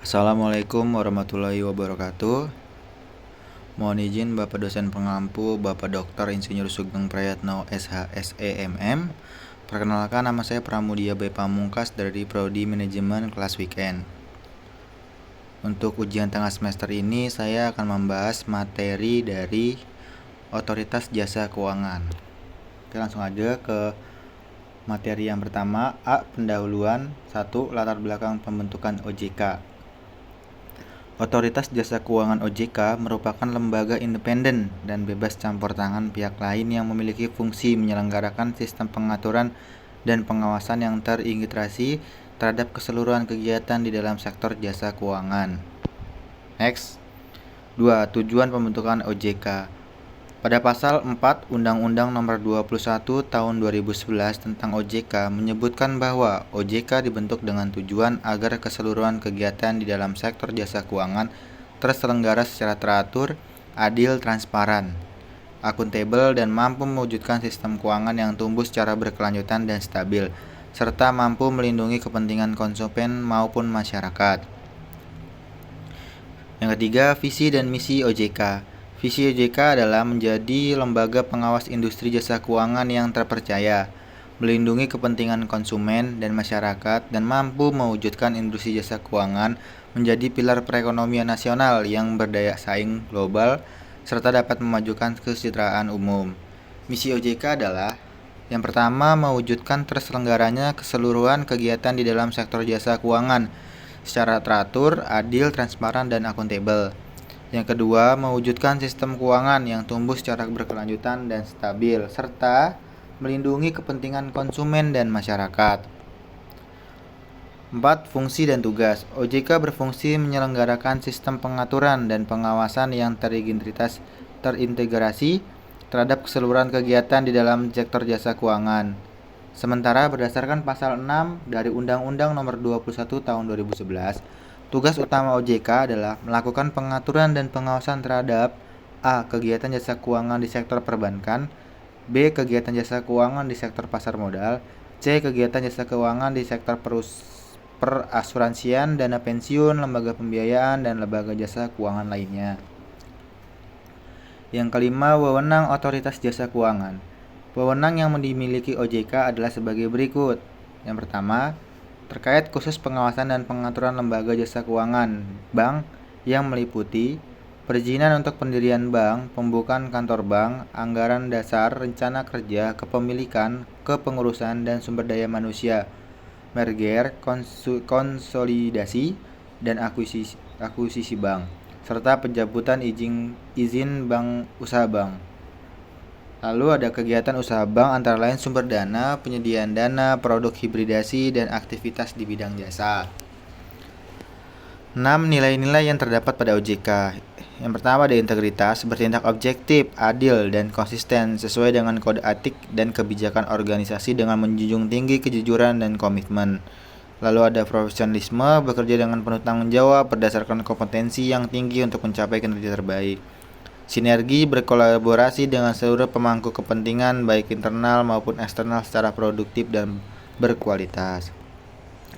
Assalamualaikum warahmatullahi wabarakatuh. Mohon izin Bapak dosen pengampu, Bapak Dr. Insinyur Sugeng Prayatno SHSEMM. Perkenalkan, nama saya Pramudia B. Pamungkas dari Prodi Manajemen kelas weekend. Untuk ujian tengah semester ini saya akan membahas materi dari Otoritas Jasa Keuangan. Oke, langsung aja ke materi yang pertama. A. Pendahuluan. 1. Latar belakang pembentukan OJK. Otoritas Jasa Keuangan OJK merupakan lembaga independen dan bebas campur tangan pihak lain yang memiliki fungsi menyelenggarakan sistem pengaturan dan pengawasan yang terintegrasi terhadap keseluruhan kegiatan di dalam sektor jasa keuangan. Next. 2. Tujuan pembentukan OJK. Pada pasal 4 Undang-Undang Nomor 21 Tahun 2011 tentang OJK menyebutkan bahwa OJK dibentuk dengan tujuan agar keseluruhan kegiatan di dalam sektor jasa keuangan terselenggara secara teratur, adil, transparan, akuntabel, dan mampu mewujudkan sistem keuangan yang tumbuh secara berkelanjutan dan stabil, serta mampu melindungi kepentingan konsumen maupun masyarakat. Yang ketiga, visi dan misi OJK. Visi OJK adalah menjadi lembaga pengawas industri jasa keuangan yang terpercaya, melindungi kepentingan konsumen dan masyarakat, dan mampu mewujudkan industri jasa keuangan menjadi pilar perekonomian nasional yang berdaya saing global, serta dapat memajukan kesejahteraan umum. Misi OJK adalah: yang pertama, mewujudkan terselenggaranya keseluruhan kegiatan di dalam sektor jasa keuangan secara teratur, adil, transparan, dan akuntabel. Yang kedua, mewujudkan sistem keuangan yang tumbuh secara berkelanjutan dan stabil, serta melindungi kepentingan konsumen dan masyarakat. 4. Fungsi dan tugas. OJK berfungsi menyelenggarakan sistem pengaturan dan pengawasan yang terintegrasi terhadap keseluruhan kegiatan di dalam sektor jasa keuangan. Sementara berdasarkan pasal 6 dari Undang-Undang Nomor 21 Tahun 2011, tugas utama OJK adalah melakukan pengaturan dan pengawasan terhadap A. Kegiatan jasa keuangan di sektor perbankan, B. Kegiatan jasa keuangan di sektor pasar modal, C. Kegiatan jasa keuangan di sektor perasuransian, dana pensiun, lembaga pembiayaan, dan lembaga jasa keuangan lainnya. Yang kelima, wewenang Otoritas Jasa Keuangan. Wewenang yang dimiliki OJK adalah sebagai berikut. Yang pertama, terkait khusus pengawasan dan pengaturan lembaga jasa keuangan bank yang meliputi perizinan untuk pendirian bank, pembukaan kantor bank, anggaran dasar, rencana kerja, kepemilikan, kepengurusan, dan sumber daya manusia, merger, konsolidasi, dan akuisisi bank, serta pencabutan izin bank usaha bank. Lalu ada kegiatan usaha bank antara lain sumber dana, penyediaan dana, produk hibridasi, dan aktivitas di bidang jasa. 6. Nilai-nilai yang terdapat pada OJK. Yang pertama ada integritas, bertindak objektif, adil, dan konsisten sesuai dengan kode etik dan kebijakan organisasi dengan menjunjung tinggi kejujuran dan komitmen. Lalu ada profesionalisme, bekerja dengan penuh tanggung jawab berdasarkan kompetensi yang tinggi untuk mencapai kinerja terbaik. Sinergi, berkolaborasi dengan seluruh pemangku kepentingan baik internal maupun eksternal secara produktif dan berkualitas.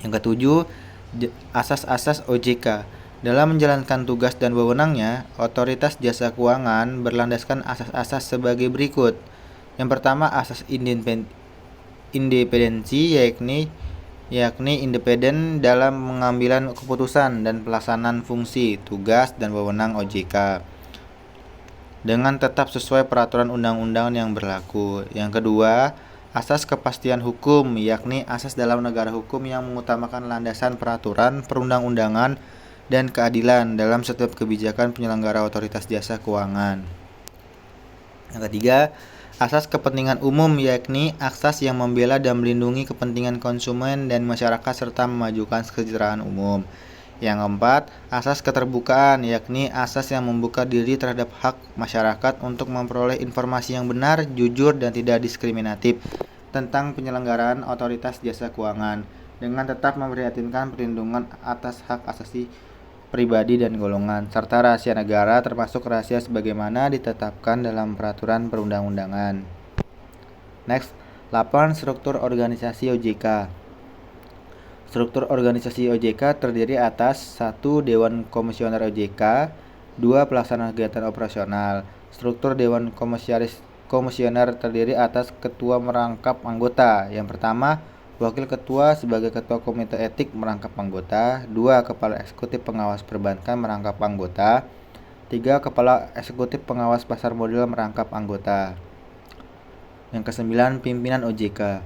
Yang ketujuh, asas-asas OJK. Dalam menjalankan tugas dan wewenangnya, Otoritas Jasa Keuangan berlandaskan asas-asas sebagai berikut. Yang pertama, asas independensi, yakni independen dalam pengambilan keputusan dan pelaksanaan fungsi, tugas, dan wewenang OJK dengan tetap sesuai peraturan undang-undang yang berlaku. Yang kedua, asas kepastian hukum, yakni asas dalam negara hukum yang mengutamakan landasan peraturan perundang-undangan dan keadilan dalam setiap kebijakan penyelenggara Otoritas Jasa Keuangan. Yang ketiga, asas kepentingan umum, yakni asas yang membela dan melindungi kepentingan konsumen dan masyarakat serta memajukan kesejahteraan umum. Yang keempat, asas keterbukaan, yakni asas yang membuka diri terhadap hak masyarakat untuk memperoleh informasi yang benar, jujur, dan tidak diskriminatif tentang penyelenggaraan Otoritas Jasa Keuangan, dengan tetap memprihatinkan perlindungan atas hak asasi pribadi dan golongan, serta rahasia negara termasuk rahasia sebagaimana ditetapkan dalam peraturan perundang-undangan. Next, 8. Struktur organisasi OJK. Struktur organisasi OJK terdiri atas 1. Dewan Komisioner OJK, 2. Pelaksana kegiatan operasional. Struktur Dewan Komisioner terdiri atas ketua merangkap anggota. Yang pertama, wakil ketua sebagai ketua komite etik merangkap anggota. 2. Kepala eksekutif pengawas perbankan merangkap anggota. 3. Kepala eksekutif pengawas pasar modal merangkap anggota. Yang ke-9, pimpinan OJK.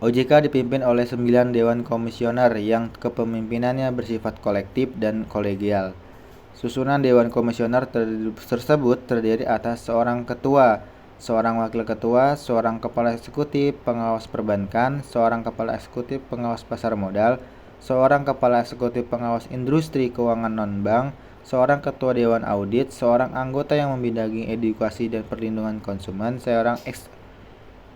OJK dipimpin oleh 9 Dewan Komisioner yang kepemimpinannya bersifat kolektif dan kolegial. Susunan Dewan Komisioner tersebut terdiri atas seorang ketua, seorang wakil ketua, seorang kepala eksekutif pengawas perbankan, seorang kepala eksekutif pengawas pasar modal, seorang kepala eksekutif pengawas industri keuangan non-bank, seorang ketua dewan audit, seorang anggota yang membidangi edukasi dan perlindungan konsumen, seorang ex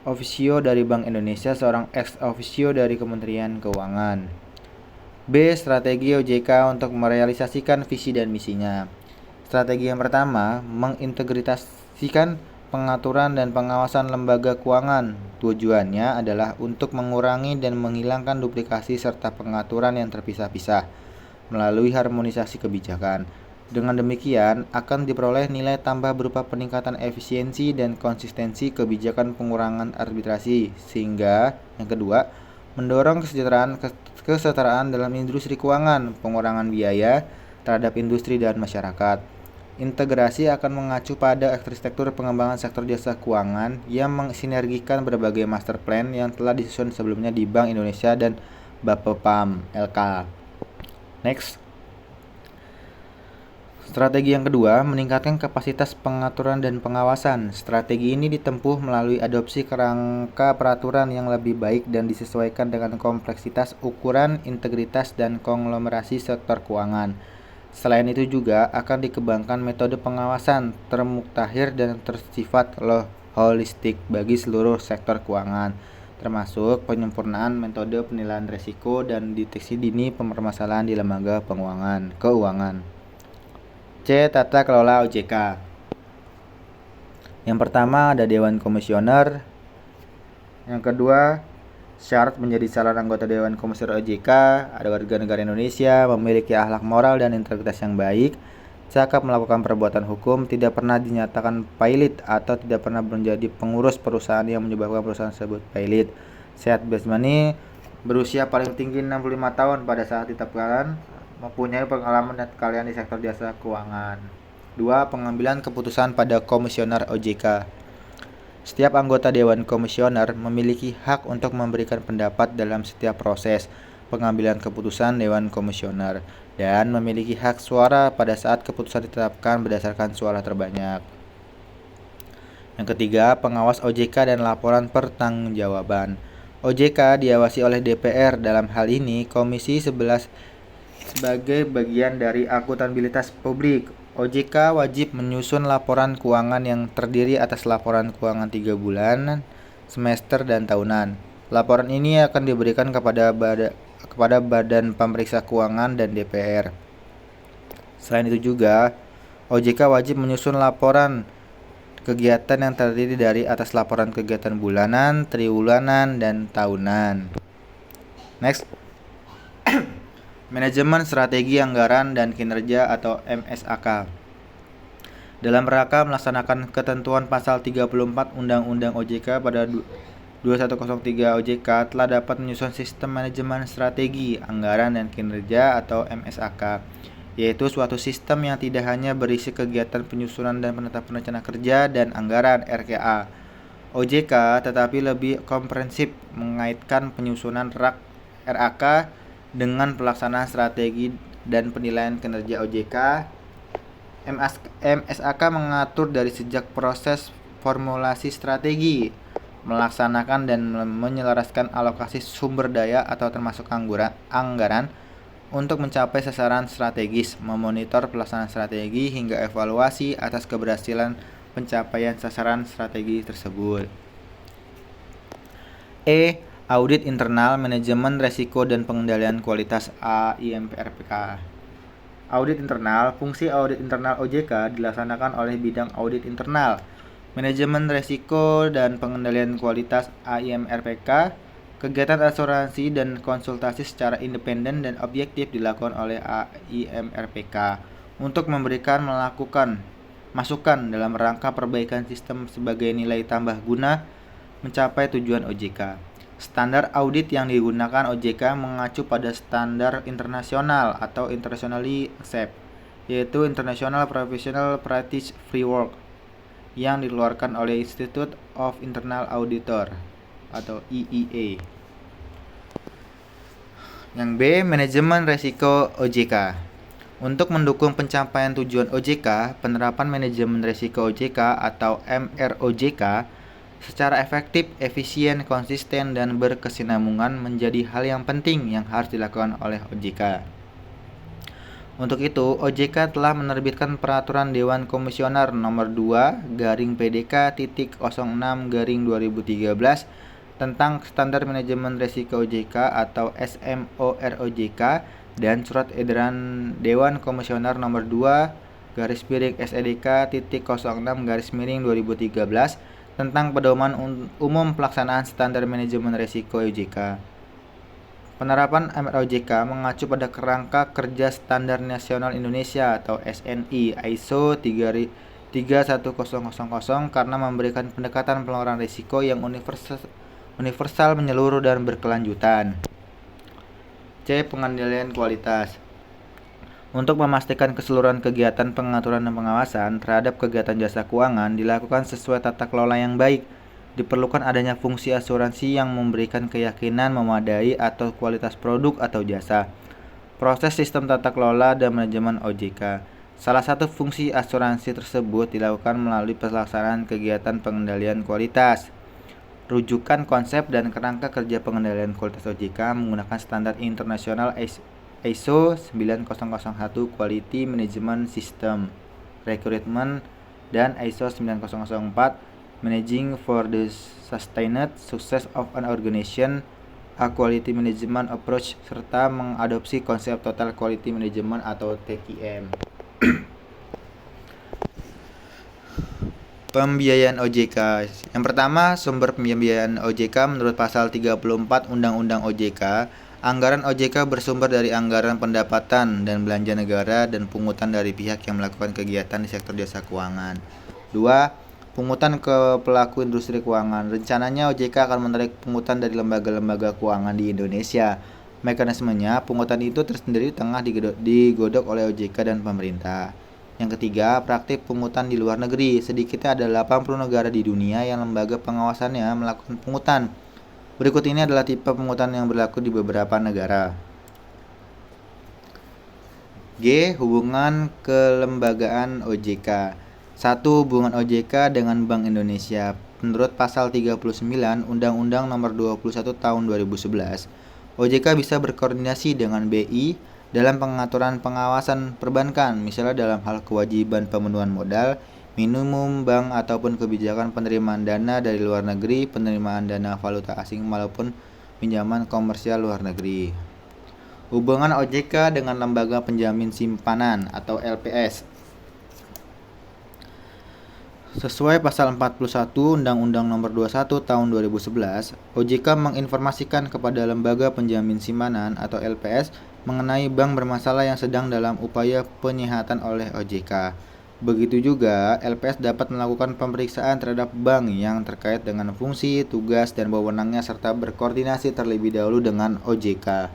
officio dari Bank Indonesia, seorang ex officio dari Kementerian Keuangan. B. Strategi OJK untuk merealisasikan visi dan misinya. Strategi yang pertama, mengintegrasikan pengaturan dan pengawasan lembaga keuangan. Tujuannya adalah untuk mengurangi dan menghilangkan duplikasi serta pengaturan yang terpisah-pisah melalui harmonisasi kebijakan. Dengan demikian, akan diperoleh nilai tambah berupa peningkatan efisiensi dan konsistensi kebijakan pengurangan arbitrasi, sehingga yang kedua, mendorong kesetaraan dalam industri keuangan, pengurangan biaya terhadap industri dan masyarakat. Integrasi akan mengacu pada arsitektur pengembangan sektor jasa keuangan yang mensinergikan berbagai master plan yang telah disusun sebelumnya di Bank Indonesia dan Bapepam LK. Next. Strategi yang kedua, meningkatkan kapasitas pengaturan dan pengawasan. Strategi ini ditempuh melalui adopsi kerangka peraturan yang lebih baik dan disesuaikan dengan kompleksitas, ukuran, integritas, dan konglomerasi sektor keuangan. Selain itu juga akan dikembangkan metode pengawasan termuktahir dan tersifat holistik bagi seluruh sektor keuangan, termasuk penyempurnaan metode penilaian risiko dan deteksi dini permasalahan di lembaga keuangan. C. Tata kelola OJK. Yang pertama ada Dewan Komisioner. Yang kedua, syarat menjadi calon anggota Dewan Komisioner OJK ada warga negara Indonesia, memiliki akhlak moral dan integritas yang baik, cakap melakukan perbuatan hukum, tidak pernah dinyatakan pailit atau tidak pernah menjadi pengurus perusahaan yang menyebabkan perusahaan tersebut pailit, sehat jasmani, berusia paling tinggi 65 tahun pada saat ditetapkan, mempunyai pengalaman dan keahlian di sektor jasa keuangan. 2. Pengambilan keputusan pada komisioner OJK. Setiap anggota Dewan Komisioner memiliki hak untuk memberikan pendapat dalam setiap proses pengambilan keputusan Dewan Komisioner dan memiliki hak suara pada saat keputusan ditetapkan berdasarkan suara terbanyak. Yang ketiga, pengawas OJK dan laporan pertanggungjawaban. OJK diawasi oleh DPR, dalam hal ini Komisi 11 sebagai bagian dari akuntabilitas publik. OJK wajib menyusun laporan keuangan yang terdiri atas laporan keuangan 3 bulan, semester, dan tahunan. Laporan ini akan diberikan kepada Badan Pemeriksa Keuangan dan DPR. Selain itu juga, OJK wajib menyusun laporan kegiatan yang terdiri dari atas laporan kegiatan bulanan, triwulan, dan tahunan. Next. Manajemen Strategi Anggaran dan Kinerja atau MSAK. Dalam rangka melaksanakan ketentuan pasal 34 Undang-Undang OJK pada 2103 OJK telah dapat menyusun sistem manajemen strategi, anggaran, dan kinerja atau MSAK, yaitu suatu sistem yang tidak hanya berisi kegiatan penyusunan dan penetapan rencana kerja dan anggaran RKA OJK, tetapi lebih komprehensif mengaitkan penyusunan RAK dengan pelaksanaan strategi dan penilaian kinerja OJK. MSAK mengatur dari sejak proses formulasi strategi, melaksanakan dan menyelaraskan alokasi sumber daya atau termasuk anggaran untuk mencapai sasaran strategis, memonitor pelaksanaan strategi hingga evaluasi atas keberhasilan pencapaian sasaran strategi tersebut. Audit internal, manajemen resiko dan pengendalian kualitas AIMPRPK. Audit internal, fungsi audit internal OJK dilaksanakan oleh bidang audit internal, manajemen resiko dan pengendalian kualitas AIMRPK Kegiatan asuransi dan konsultasi secara independen dan objektif dilakukan oleh AIMRPK untuk melakukan masukan dalam rangka perbaikan sistem sebagai nilai tambah guna mencapai tujuan OJK. Standar audit yang digunakan OJK mengacu pada standar internasional atau internationally accepted, yaitu International Professional Practice Framework yang dikeluarkan oleh Institute of Internal Auditor atau IIA. Yang B, manajemen resiko OJK. Untuk mendukung pencapaian tujuan OJK, penerapan manajemen resiko OJK atau MROJK secara efektif, efisien, konsisten, dan berkesinambungan menjadi hal yang penting yang harus dilakukan oleh OJK. Untuk itu, OJK telah menerbitkan Peraturan Dewan Komisioner Nomor 2/PDK-06/2013 tentang Standar Manajemen Risiko OJK atau SMOROJK dan Surat Edaran Dewan Komisioner Nomor 2/SEDK-06/2013 tentang Pedoman Umum Pelaksanaan Standar Manajemen Risiko OJK. Penerapan MROJK mengacu pada Kerangka Kerja Standar Nasional Indonesia atau SNI ISO 31000 karena memberikan pendekatan pengelolaan risiko yang universal, menyeluruh, dan berkelanjutan. C. Pengendalian kualitas. Untuk memastikan keseluruhan kegiatan pengaturan dan pengawasan terhadap kegiatan jasa keuangan dilakukan sesuai tata kelola yang baik, diperlukan adanya fungsi asuransi yang memberikan keyakinan memadai atau kualitas produk atau jasa. Proses sistem tata kelola dan manajemen OJK. Salah satu fungsi asuransi tersebut dilakukan melalui pelaksanaan kegiatan pengendalian kualitas. Rujukan konsep dan kerangka kerja pengendalian kualitas OJK menggunakan standar internasional ISO 9001 Quality Management System Recruitment dan ISO 9004 Managing for the Sustained Success of an Organization, a Quality Management Approach, serta mengadopsi konsep Total Quality Management atau TQM. Pembiayaan OJK. Yang pertama, sumber pembiayaan OJK menurut pasal 34 Undang-Undang OJK. Anggaran OJK bersumber dari anggaran pendapatan dan belanja negara dan pungutan dari pihak yang melakukan kegiatan di sektor jasa keuangan. 2. Pungutan ke pelaku industri keuangan. Rencananya OJK akan menarik pungutan dari lembaga-lembaga keuangan di Indonesia. Mekanismenya, pungutan itu tersendiri tengah digodok oleh OJK dan pemerintah. Yang ketiga, praktik pungutan di luar negeri. Sedikitnya ada 80 negara di dunia yang lembaga pengawasannya melakukan pungutan. Berikut ini adalah tipe pungutan yang berlaku di beberapa negara. G. Hubungan kelembagaan OJK. 1. Hubungan OJK dengan Bank Indonesia. Menurut pasal 39 Undang-Undang Nomor 21 Tahun 2011, OJK bisa berkoordinasi dengan BI dalam pengaturan pengawasan perbankan, misalnya dalam hal kewajiban pemenuhan modal, minimum bank ataupun kebijakan penerimaan dana dari luar negeri, penerimaan dana valuta asing maupun pinjaman komersial luar negeri. Hubungan OJK dengan lembaga penjamin simpanan atau LPS. Sesuai pasal 41 Undang-Undang Nomor 21 Tahun 2011, OJK menginformasikan kepada lembaga penjamin simpanan atau LPS mengenai bank bermasalah yang sedang dalam upaya penyihatan oleh OJK. Begitu juga, LPS dapat melakukan pemeriksaan terhadap bank yang terkait dengan fungsi, tugas, dan wewenangnya serta berkoordinasi terlebih dahulu dengan OJK.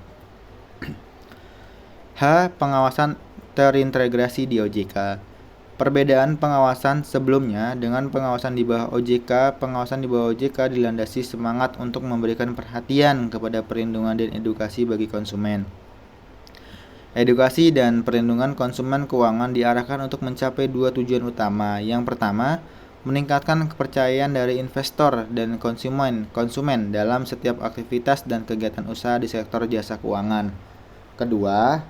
H. Pengawasan terintegrasi di OJK. Perbedaan pengawasan sebelumnya dengan pengawasan di bawah OJK. Pengawasan di bawah OJK dilandasi semangat untuk memberikan perhatian kepada perlindungan dan edukasi bagi konsumen. Edukasi dan perlindungan konsumen keuangan diarahkan untuk mencapai dua tujuan utama. Yang pertama, meningkatkan kepercayaan dari investor dan konsumen dalam setiap aktivitas dan kegiatan usaha di sektor jasa keuangan. Kedua,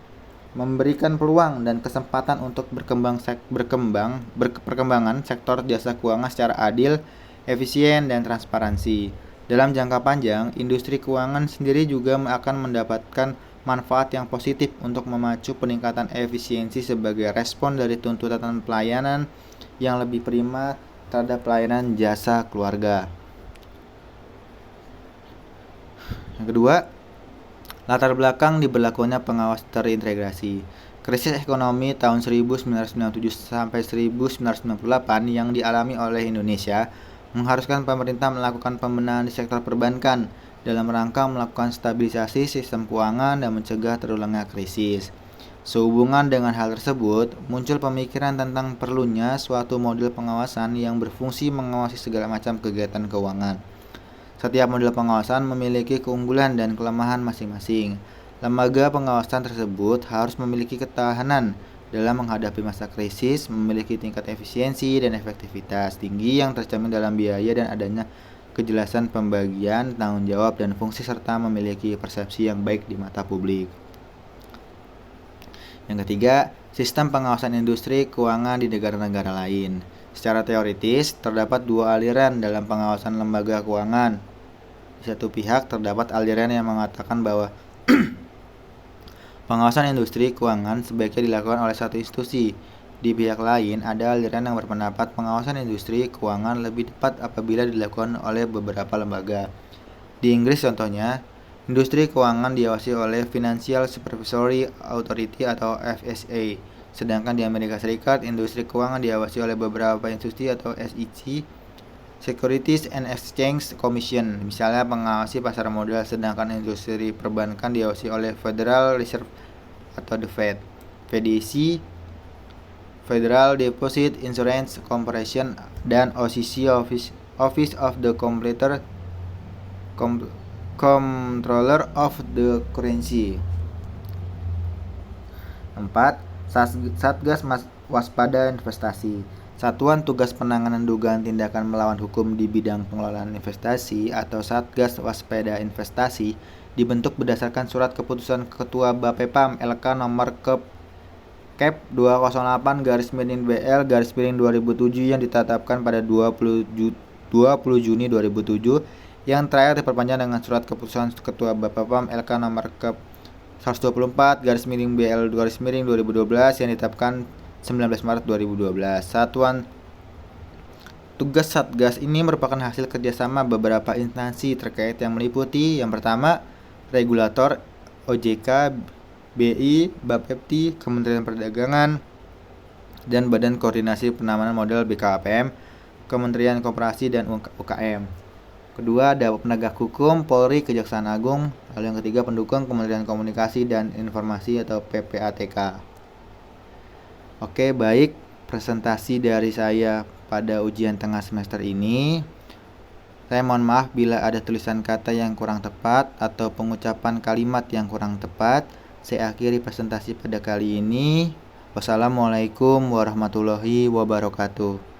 memberikan peluang dan kesempatan untuk perkembangan sektor jasa keuangan secara adil, efisien, dan transparansi. Dalam jangka panjang, industri keuangan sendiri juga akan mendapatkan manfaat yang positif untuk memacu peningkatan efisiensi sebagai respon dari tuntutan pelayanan yang lebih prima terhadap pelayanan jasa keluarga. Yang kedua, latar belakang diberlakukannya pengawas terintegrasi. Krisis ekonomi tahun 1997 sampai 1998 yang dialami oleh Indonesia mengharuskan pemerintah melakukan pembenahan di sektor perbankan dalam rangka melakukan stabilisasi sistem keuangan dan mencegah terulangnya krisis. Sehubungan dengan hal tersebut, muncul pemikiran tentang perlunya suatu model pengawasan yang berfungsi mengawasi segala macam kegiatan keuangan. Setiap model pengawasan memiliki keunggulan dan kelemahan masing-masing. Lembaga pengawasan tersebut harus memiliki ketahanan dalam menghadapi masa krisis, memiliki tingkat efisiensi dan efektivitas tinggi yang tercermin dalam biaya dan adanya kejelasan pembagian tanggung jawab dan fungsi serta memiliki persepsi yang baik di mata publik. Yang ketiga, sistem pengawasan industri keuangan di negara-negara lain. Secara teoritis, terdapat dua aliran dalam pengawasan lembaga keuangan. Di satu pihak, terdapat aliran yang mengatakan bahwa pengawasan industri keuangan sebaiknya dilakukan oleh satu institusi. Di pihak lain, ada aliran yang berpendapat pengawasan industri keuangan lebih tepat apabila dilakukan oleh beberapa lembaga. Di Inggris contohnya, industri keuangan diawasi oleh Financial Supervisory Authority atau FSA, sedangkan di Amerika Serikat, industri keuangan diawasi oleh beberapa institusi atau SEC, Securities and Exchange Commission, misalnya mengawasi pasar modal, sedangkan industri perbankan diawasi oleh Federal Reserve atau The Fed, FDIC, Federal Deposit Insurance Corporation, dan OCC, Office of the Comptroller of the Currency. 4. Satgas Waspada Investasi. Satuan Tugas Penanganan Dugaan Tindakan Melawan Hukum di Bidang Pengelolaan Investasi atau Satgas Waspada Investasi dibentuk berdasarkan surat keputusan Ketua Bapepam LK nomor Kep 208/BL/2007 yang ditetapkan pada 20 Juni 2007 yang terakhir diperpanjang dengan surat keputusan Ketua Bapepam LK nomor Kep 124/BL/2012 yang ditetapkan 19 Maret 2012. Satuan tugas Satgas ini merupakan hasil kerjasama beberapa instansi terkait yang meliputi yang pertama, regulator OJK, BI, Bapepti, Kementerian Perdagangan, dan Badan Koordinasi Penanganan Modal BKPM, Kementerian Koperasi dan UKM. Kedua, ada penegak hukum, Polri, Kejaksaan Agung. Lalu yang ketiga, pendukung Kementerian Komunikasi dan Informasi atau PPATK. Oke, baik, presentasi dari saya pada ujian tengah semester ini. Saya mohon maaf bila ada tulisan kata yang kurang tepat atau pengucapan kalimat yang kurang tepat. Saya akhiri presentasi pada kali ini. Wassalamualaikum warahmatullahi wabarakatuh.